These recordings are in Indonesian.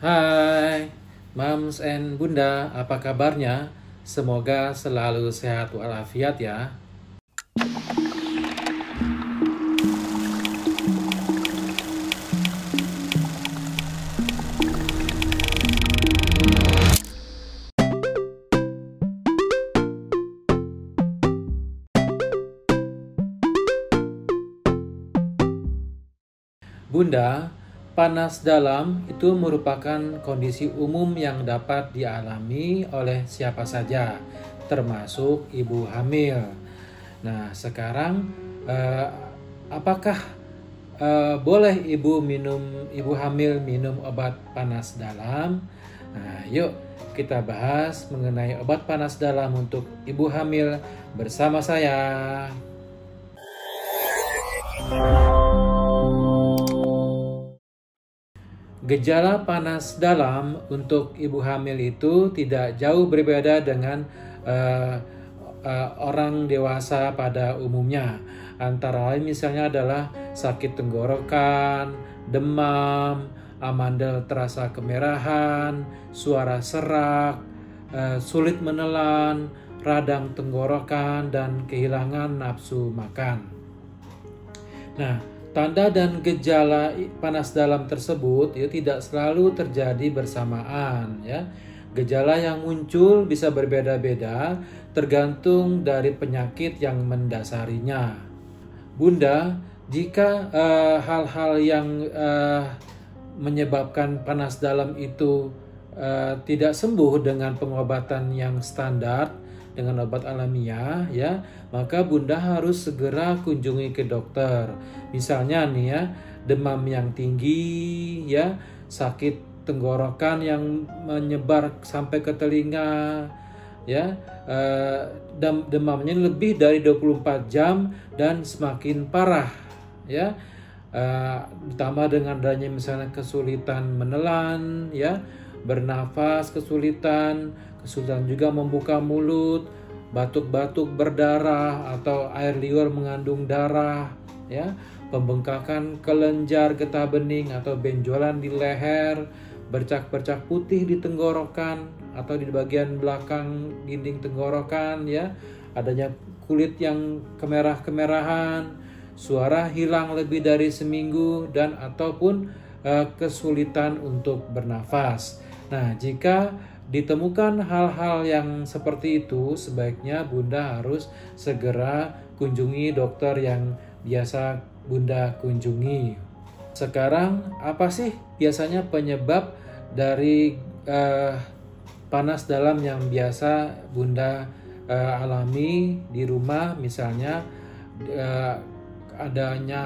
Hai, Mams and Bunda, apa kabarnya? Semoga selalu sehat walafiat ya. Bunda, panas dalam itu merupakan kondisi umum yang dapat dialami oleh siapa saja, termasuk ibu hamil. Nah, sekarang apakah boleh ibu hamil minum obat panas dalam? Nah, yuk kita bahas mengenai obat panas dalam untuk ibu hamil bersama saya. Gejala panas dalam untuk ibu hamil itu tidak jauh berbeda dengan orang dewasa pada umumnya. Antara lain misalnya adalah sakit tenggorokan, demam, amandel terasa kemerahan, suara serak, sulit menelan, radang tenggorokan, dan kehilangan nafsu makan. Nah, tanda dan gejala panas dalam tersebut ya tidak selalu terjadi bersamaan ya. Gejala yang muncul bisa berbeda-beda tergantung dari penyakit yang mendasarinya. Bunda, jika hal-hal yang menyebabkan panas dalam itu tidak sembuh dengan pengobatan yang standar, dengan obat alamiah ya, maka Bunda harus segera kunjungi ke dokter. Misalnya nih ya, demam yang tinggi ya, sakit tenggorokan yang menyebar sampai ke telinga ya, demamnya lebih dari 24 jam dan semakin parah ya, ditambah dengan adanya misalnya kesulitan menelan ya, bernafas kesulitan juga membuka mulut, batuk-batuk berdarah atau air liur mengandung darah ya, pembengkakan kelenjar getah bening atau benjolan di leher, bercak-bercak putih di tenggorokan atau di bagian belakang dinding tenggorokan ya, adanya kulit yang kemerah-kemerahan, suara hilang lebih dari seminggu, dan ataupun kesulitan untuk bernafas. Nah, jika ditemukan hal-hal yang seperti itu, sebaiknya Bunda harus segera kunjungi dokter yang biasa Bunda kunjungi. Sekarang, apa sih biasanya penyebab dari panas dalam yang biasa Bunda alami di rumah? Misalnya adanya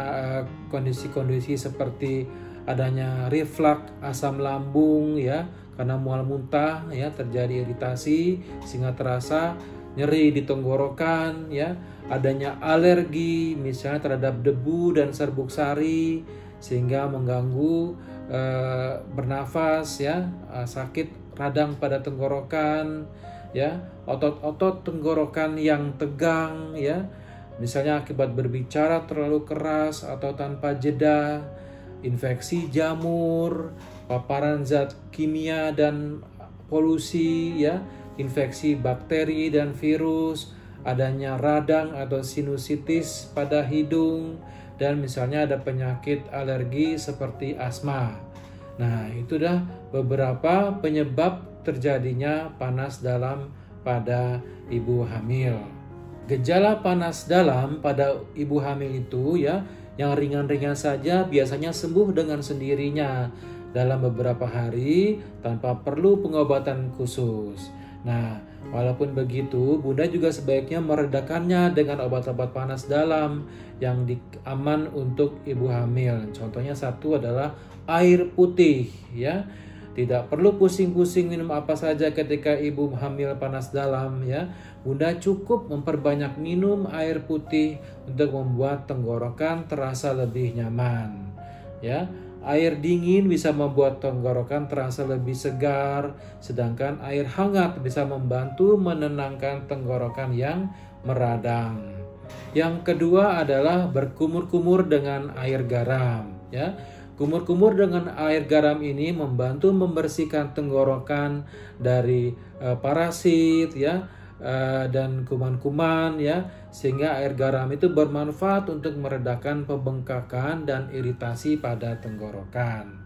kondisi-kondisi seperti adanya reflux, asam lambung ya, karena mual muntah ya, terjadi iritasi sehingga terasa nyeri di tenggorokan ya, adanya alergi misalnya terhadap debu dan serbuk sari sehingga mengganggu bernafas ya, sakit radang pada tenggorokan ya, otot-otot tenggorokan yang tegang ya, misalnya akibat berbicara terlalu keras atau tanpa jeda, infeksi jamur, paparan zat kimia dan polusi ya, infeksi bakteri dan virus, adanya radang atau sinusitis pada hidung, dan misalnya ada penyakit alergi seperti asma. Nah, itu dah beberapa penyebab terjadinya panas dalam pada ibu hamil. Gejala panas dalam pada ibu hamil itu ya, yang ringan-ringan saja biasanya sembuh dengan sendirinya dalam beberapa hari tanpa perlu pengobatan khusus. Nah, walaupun begitu, Bunda juga sebaiknya meredakannya dengan obat-obat panas dalam yang aman untuk ibu hamil. Contohnya satu adalah air putih ya. Tidak perlu pusing-pusing minum apa saja ketika ibu hamil panas dalam ya. Bunda cukup memperbanyak minum air putih untuk membuat tenggorokan terasa lebih nyaman ya. Air dingin bisa membuat tenggorokan terasa lebih segar, sedangkan air hangat bisa membantu menenangkan tenggorokan yang meradang. Yang kedua adalah berkumur-kumur dengan air garam ya. Kumur-kumur dengan air garam ini membantu membersihkan tenggorokan dari parasit ya dan kuman-kuman ya, sehingga air garam itu bermanfaat untuk meredakan pembengkakan dan iritasi pada tenggorokan.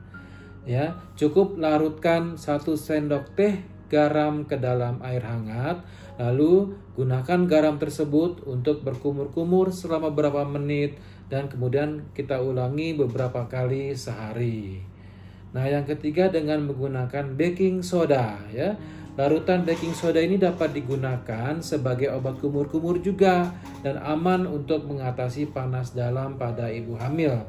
Ya, cukup larutkan 1 sendok teh garam ke dalam air hangat, lalu gunakan garam tersebut untuk berkumur-kumur selama beberapa menit dan kemudian kita ulangi beberapa kali sehari. Nah, yang ketiga dengan menggunakan baking soda ya. Larutan baking soda ini dapat digunakan sebagai obat kumur-kumur juga dan aman untuk mengatasi panas dalam pada ibu hamil.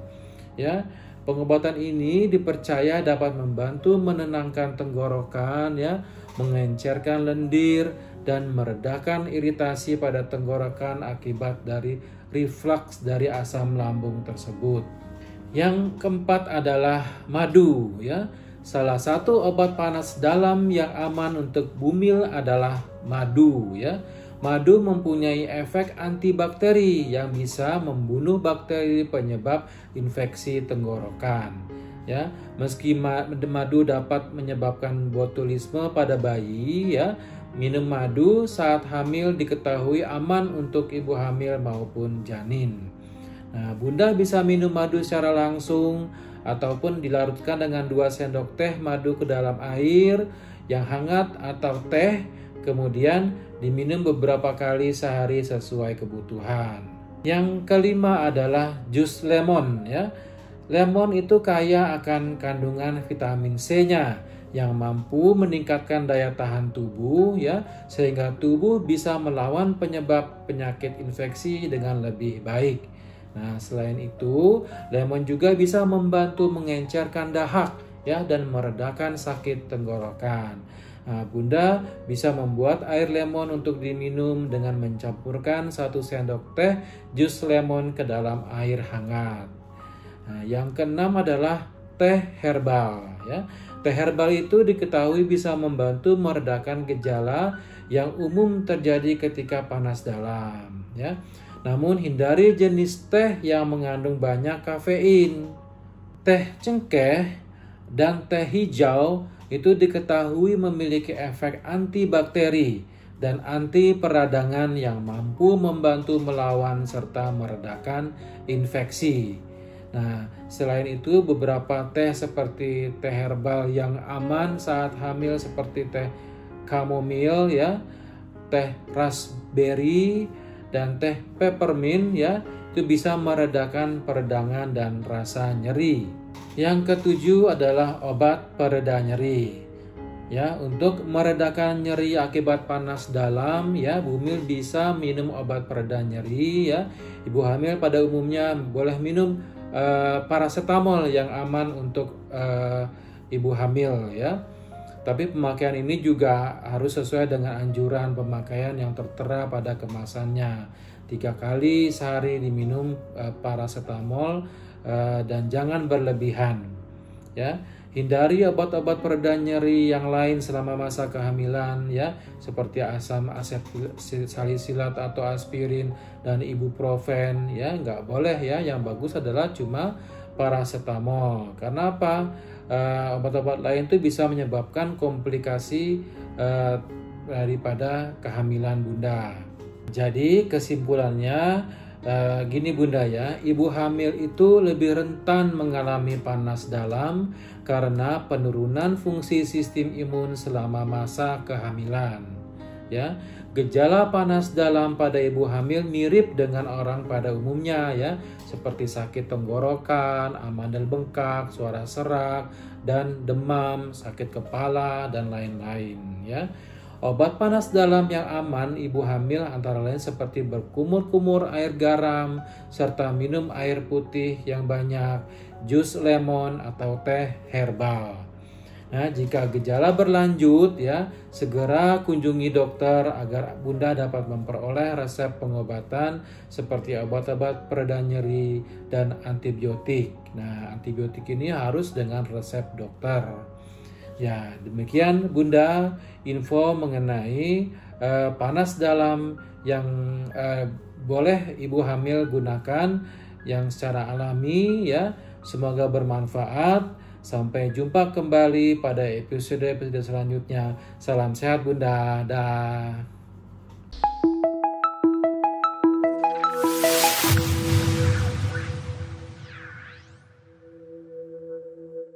Ya, pengobatan ini dipercaya dapat membantu menenangkan tenggorokan ya, mengencerkan lendir dan meredakan iritasi pada tenggorokan akibat dari reflux dari asam lambung tersebut. Yang keempat adalah madu ya. Salah satu obat panas dalam yang aman untuk bumil adalah madu ya. Madu mempunyai efek antibakteri yang bisa membunuh bakteri penyebab infeksi tenggorokan. Ya, meski madu dapat menyebabkan botulisme pada bayi ya, minum madu saat hamil diketahui aman untuk ibu hamil maupun janin. Nah, Bunda bisa minum madu secara langsung ataupun dilarutkan dengan 2 sendok teh madu ke dalam air yang hangat atau teh, kemudian diminum beberapa kali sehari sesuai kebutuhan. Yang kelima adalah jus lemon ya. Lemon itu kaya akan kandungan vitamin C-nya yang mampu meningkatkan daya tahan tubuh ya, sehingga tubuh bisa melawan penyebab penyakit infeksi dengan lebih baik. Nah, selain itu, lemon juga bisa membantu mengencerkan dahak ya dan meredakan sakit tenggorokan. Nah, Bunda bisa membuat air lemon untuk diminum dengan mencampurkan 1 sendok teh jus lemon ke dalam air hangat. Nah, yang keenam adalah teh herbal ya. Teh herbal itu diketahui bisa membantu meredakan gejala yang umum terjadi ketika panas dalam ya. Namun hindari jenis teh yang mengandung banyak kafein. Teh cengkeh dan teh hijau itu diketahui memiliki efek antibakteri dan anti peradangan yang mampu membantu melawan serta meredakan infeksi. Nah, selain itu beberapa teh seperti teh herbal yang aman saat hamil seperti teh chamomile ya, teh raspberry dan teh peppermint ya, itu bisa meredakan peradangan dan rasa nyeri. Yang ketujuh adalah obat pereda nyeri. Ya, untuk meredakan nyeri akibat panas dalam ya, bumil bisa minum obat pereda nyeri ya. Ibu hamil pada umumnya boleh minum paracetamol yang aman untuk ibu hamil ya. Tapi pemakaian ini juga harus sesuai dengan anjuran pemakaian yang tertera pada kemasannya. 3 kali sehari diminum paracetamol dan jangan berlebihan. Ya, hindari obat-obat pereda nyeri yang lain selama masa kehamilan ya, seperti asam salisilat atau aspirin dan ibuprofen ya, nggak boleh ya. Yang bagus adalah cuma paracetamol. Karena apa? Obat-obat lain itu bisa menyebabkan komplikasi daripada kehamilan Bunda. Jadi kesimpulannya gini Bunda ya, ibu hamil itu lebih rentan mengalami panas dalam karena penurunan fungsi sistem imun selama masa kehamilan. Ya, gejala panas dalam pada ibu hamil mirip dengan orang pada umumnya ya, seperti sakit tenggorokan, amandel bengkak, suara serak, dan demam, sakit kepala, dan lain-lain ya. Obat panas dalam yang aman ibu hamil antara lain seperti berkumur-kumur air garam, serta minum air putih yang banyak, jus lemon atau teh herbal. Nah, jika gejala berlanjut ya, segera kunjungi dokter agar Bunda dapat memperoleh resep pengobatan seperti obat-obat pereda nyeri dan antibiotik. Nah, antibiotik ini harus dengan resep dokter. Ya, demikian Bunda info mengenai panas dalam yang boleh ibu hamil gunakan yang secara alami ya, Semoga bermanfaat. Sampai jumpa kembali pada episode selanjutnya. Salam sehat Bunda. Dah.